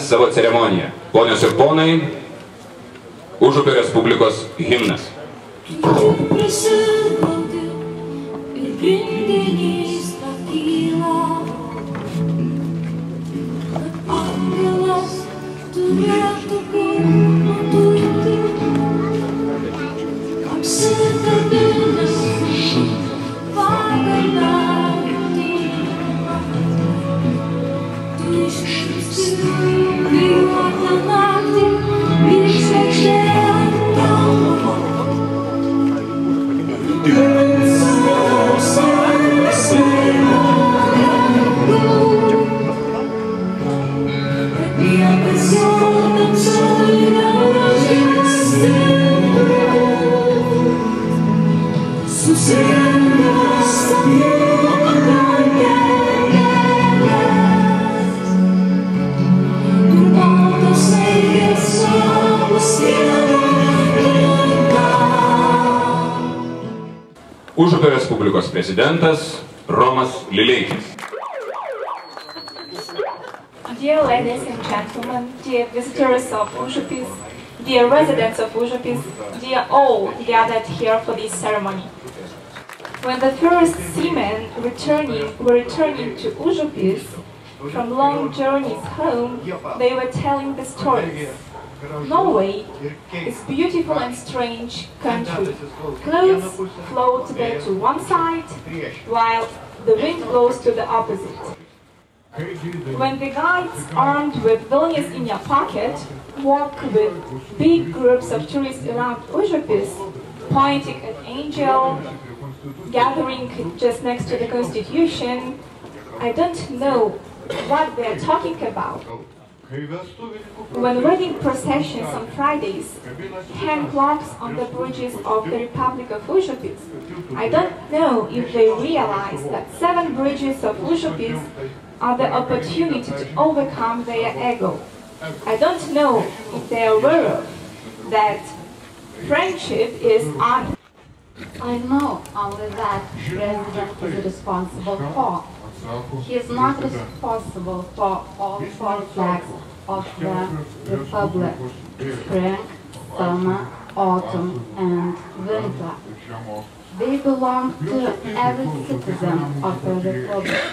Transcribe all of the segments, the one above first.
savo ceremoniją. Ponios ir ponai, Užupio Respublikos himnas. Užupio Respublikos prezidentas Romas Lileikis. Dear ladies and gentlemen, dear visitors of Užupis, dear residents of Užupis, dear all gathered here for this ceremony. When the first seamen were returning to Užupis from long journeys home, they were telling the stories. Norway is a beautiful and strange country. Clouds float there to one side, while the wind blows to the opposite. When the guides armed with vilnius in your pocket walk with big groups of tourists around Užupis, pointing at Angel, gathering just next to the Constitution, I don't know what they're talking about. When wedding processions on Fridays hang clocks on the bridges of the Republic of Užupis, I don't know if they realize that 7 bridges of Užupis are the opportunity to overcome their ego. I don't know if they are aware of that friendship is honor. I know only that President is responsible for. He is not responsible for all 4 flags of the Republic: spring, summer, autumn, and winter. They belong to every citizen of the Republic.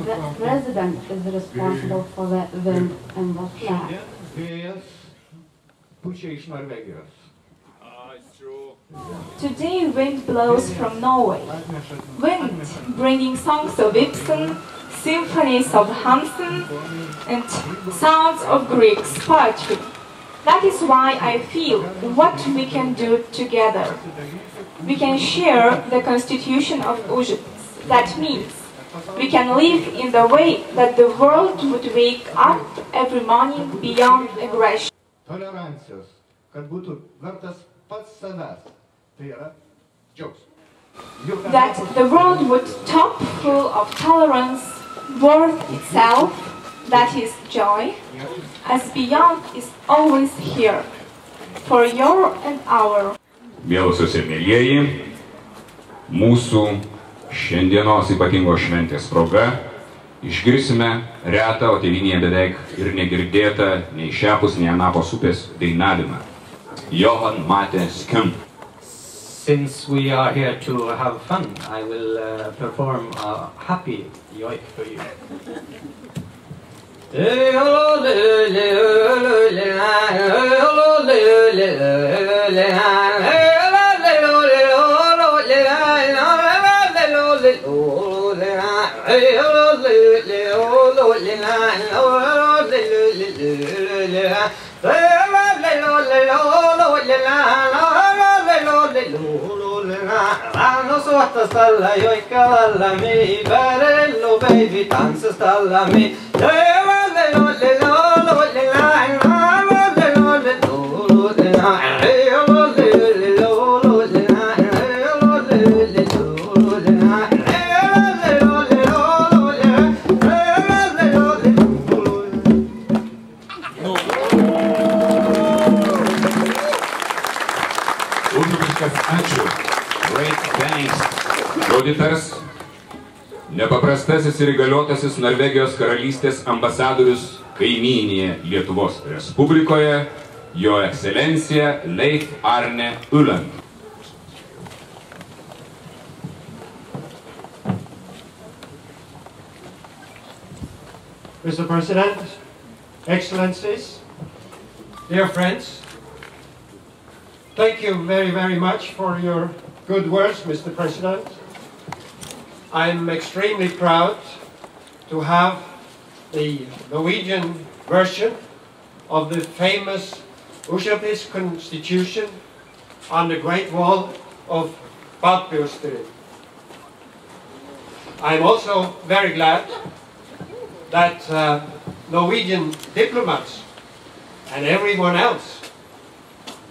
The President is responsible for the wind and the flag. Today wind blows from Norway. Wind bringing songs of Ibsen, symphonies of Hansen, and sounds of Greek poetry. That is why I feel what we can do together. We can share the constitution of Užupis. That means we can live in the way that the world would wake up every morning beyond aggression. That the world would top full of tolerance, worth itself, that is joy, as beyond is always here, for your and our. Mielosios ir mielieji, mūsų šiandienos ypatingos šventės proga išgirsime retą, o tėvynėje beveik ir negirdėtą nei šiapus, nei anapos upės dainavimą. Johan Mate Skim. Since we are here to have fun, I will perform a happy yoik for you. Suota stalla joikka alla mi, Värello baby dansa stalla mi. Ačiū. Great thanks. Žodį tars nepaprastasis ir įgaliotasis Norvegijos karalystės ambasadorius kaimynėje Lietuvos Respublikoje, Jo Ekscelencija Leif Arne Uland. Mr. President, Excellencies, dear friends, thank you very, very much for your good words, Mr. President. I'm extremely proud to have the Norwegian version of the famous Užupio constitution on the Great Wall of Badbjørnstuen. I'm also very glad that Norwegian diplomats and everyone else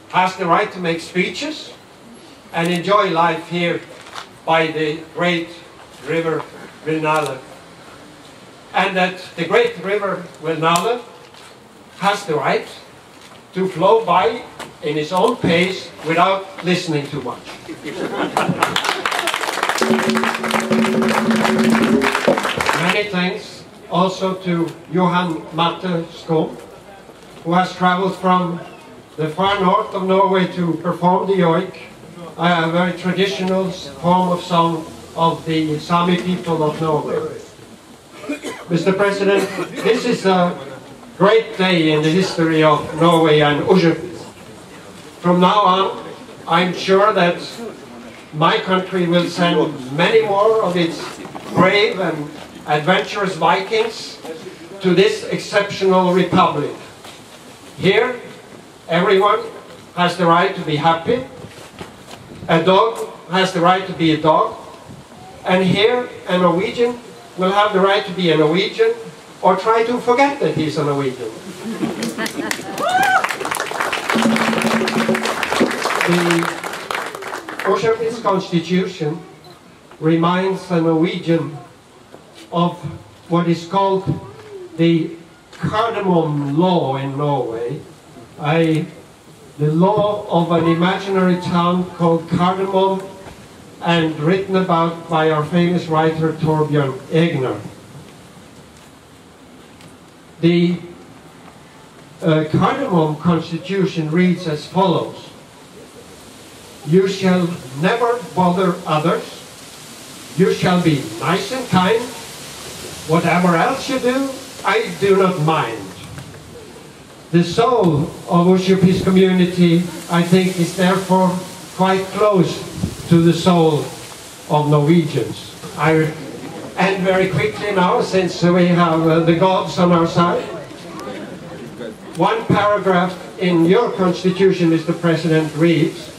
has the right to make speeches and enjoy life here by the great river Vinale. And that the great river Vinale has the right to flow by in its own pace without listening too much. Many thanks also to Johan Marte Skov, who has traveled from the far north of Norway to perform the joik, a very traditional form of song of the Sami people of Norway. Mr. President, this is a great day in the history of Norway and Užupio. From now on, I'm sure that my country will send many more of its brave and adventurous Vikings to this exceptional republic. Here, everyone has the right to be happy. A dog has the right to be a dog. And here, a Norwegian will have the right to be a Norwegian or try to forget that he's a Norwegian. The Užupio constitution reminds a Norwegian of what is called the cardamom law in Norway, the law of an imaginary town called Cardamom, and written about by our famous writer Torbjørn Egner. The Cardamom constitution reads as follows: you shall never bother others, you shall be nice and kind, whatever else you do, I do not mind. The soul of Užupio's community, I think, is therefore quite close to the soul of Norwegians. I end very quickly now, since we have the gods on our side. One paragraph in your constitution, Mr. President, reads,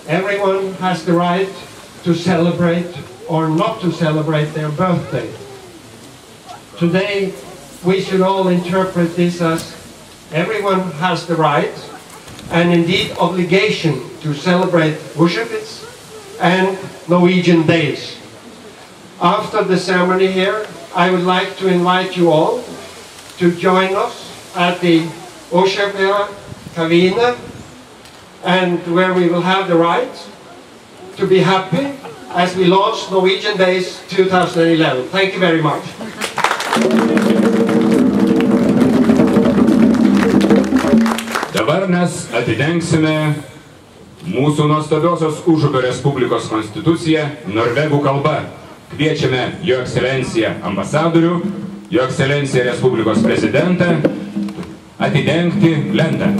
everyone has the right to celebrate or not to celebrate their birthday. Today, we should all interpret this as everyone has the right and indeed obligation to celebrate Užupis and Norwegian days. After the ceremony here, I would like to invite you all to join us at the Užupio Kavine, and where we will have the right to be happy as we launch Norwegian Days 2011. Thank you very much. Dabar mes atidengsime mūsų nuostabiosios Užupio Respublikos konstituciją norvegų kalba. Kviečiame Jo Ekscelenciją ambasadorių, Jo Ekscelenciją Respublikos prezidentą atidengti lentą.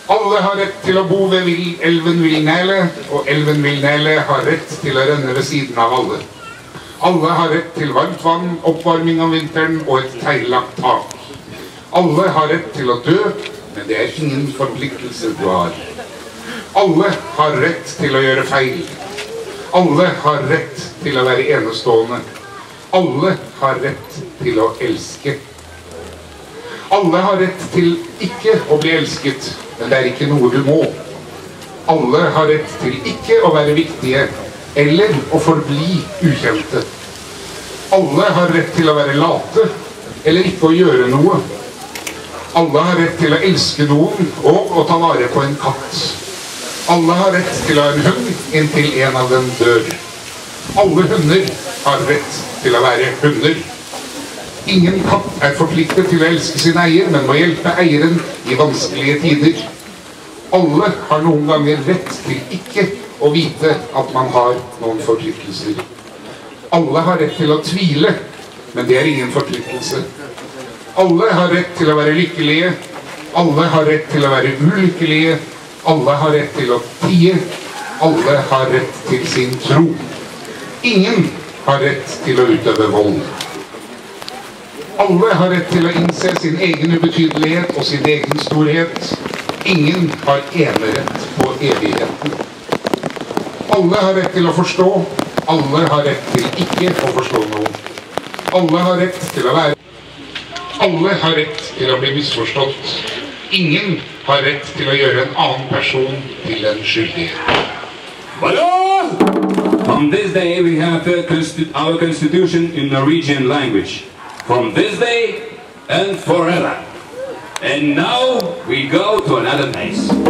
Alle har rett til å bo ved elven Vinale, og elven Vinale har rett til å renne ved siden av alle. Alle har rett til varmt vann, oppvarming om vinteren og et teglagt tak. Alle har rett til å dø, men det er ingen forpliktelse du har. Alle har rett til å gjøre feil. Alle har rett til å være enestående. Alle har rett til å elske. Alle har rett til ikke å bli elsket, men det er ikke noe du må. Alle har rett til ikke å være viktige, eller å forbli ukjente. Alle har rett til å være late, eller ikke å gjøre noe. Alle har rett til å elske noen og å ta vare på en katt. Alle har rett til å ha en hund inntil en av dem dør. Alle hunder har rett til å være hunder. Ingen katt er forpliktet til å elske sin eier, men må hjelpe eieren i vanskelige tider. Alle har noen ganger rett til ikke å vite at man har noen forpliktelser. Alle har rett til å tvile, men det er ingen forpliktelse. Alle har rett til å være lykkelige. Alle har rett til å være ulykkelige. Alle har rett til å tie. Alle har rett til sin tro. Ingen har rett til å utøve vold. Alle har rett til å innse sin egen ubetydelighet og sin egen storhet. Ingen har enerett på evigheten. Alle har rett til å forstå. Alle har rett til ikke å forstå noe. Alle har rett til å være. Alle har rett til å bli misforstått. Ingen har rett til å gjøre en annen person til en skyldig. Voilà! On this day we have our constitution in Norwegian language. From this day and forever. And now we go to another place.